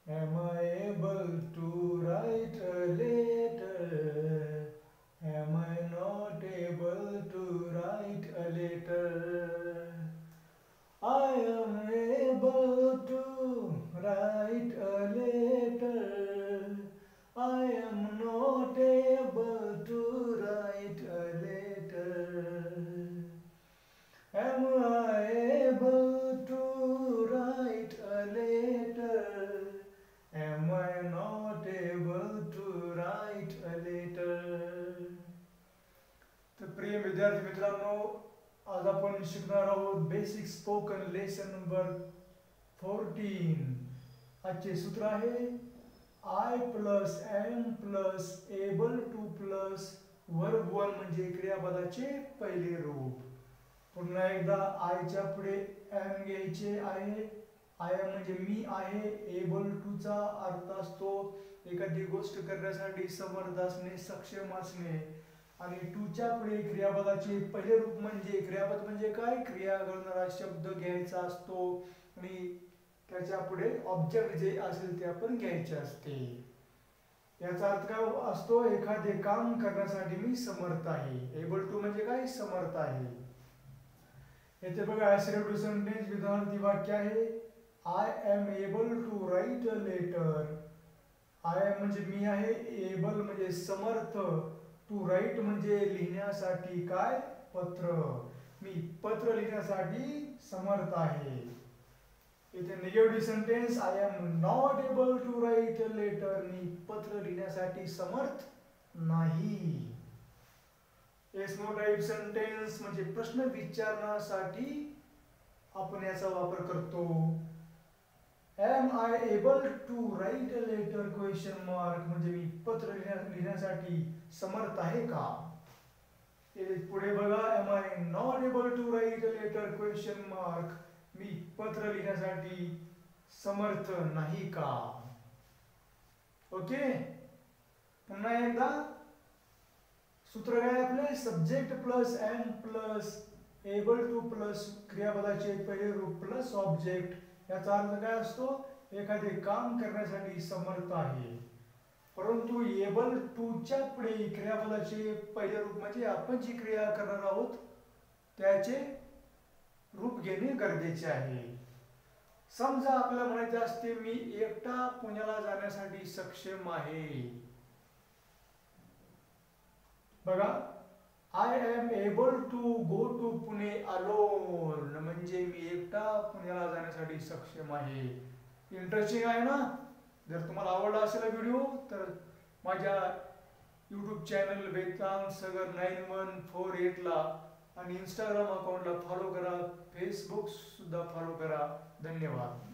Am I able to write a letter? Am I not able to write a letter? I am able to write a letter. I am not able to write a letter. Am I able to write a letter? Am I not able to write a letter? तर प्रिय विद्यार्थी मित्रांनो, आज आपण शिकणार आहोत basic spoken lesson number 14. आजचे सूत्र आहे I plus am plus able to plus verb one म्हणजे क्रियापदाचे पहिले रूप. पुन्हा एकदा आयच्या पुढे एम घ्यायचे आहे. आय एम म्हणजे मी आहे. एबल टू चा अर्थ असतो एखादी गोष्ट करण्यासाठी समर्थ असणे, सक्षम असणे. आणि टू च्या पुढे क्रियापदाचे पहिले रूप म्हणजे क्रियापद म्हणजे काय, क्रिया करणारा शब्द घ्यायचा असतो आणि त्याच्या पुढे ऑब्जेक्ट जे असेल ते आपण घ्यायचे असते. याचा अर्थ काय असतो, एखादे काम करण्यासाठी मी समर्थ आहे. एबल टू म्हणजे काय, समर्थ आहे. येथे बघा असर्टिव्ह सेंटेन्स विधानार्थी वाक्य आहे. I am able to write a letter. I am म्हणजे मी आहे, एबल म्हणजे समर्थ, टू राईट म्हणजे लिहिण्यासाठी काय, पत्र. मी पत्र लिहिण्यासाठी समर्थ आहे. इथे negative sentence I am not able to write a letter. मी पत्र लिहिण्यासाठी समर्थ नाही. एस नो टाइप सेंटेन्स म्हणजे प्रश्न विचारण्यासाठी आपण याचा वापर करतो. Am I able to write a letter question mark म्हणजे मी पत्र लिहिण्यासाठी समर्थ आहे का. पुढे बघा am I not able to write a letter question mark मी पत्र लिहिण्यासाठी समर्थ नाही का. ओके, पुन्हा एकदा सूत्र काय आपले, subject plus am plus able to plus क्रियापदाचे पहिले रूप प्लस ऑब्जेक्ट. याचा अर्थ काय असतो, एखादे काम करण्यासाठी समर्थ आहे. परंतु एबल टू च्या पुढे क्रियापदाचे पहिले रूप म्हणजे आपण जी क्रिया करणार आहोत त्याचे रूप घेणे गरजेचे आहे. समजा आपल्याला म्हणायचे असते मी एकटा पुण्याला जाण्यासाठी सक्षम आहे. बघा I am able to go to Pune alone म्हणजे मी एकटा पुण्याला जाण्यासाठी सक्षम आहे. इंटरेस्टिंग आहे ना. जर तुम्हाला आवडला असेल व्हिडिओ तर माझ्या यूट्यूब चॅनल वेदांत सगर 9148 ला आणि इंस्टाग्राम अकाउंटला फॉलो करा, फेसबुक सुद्धा फॉलो करा. धन्यवाद.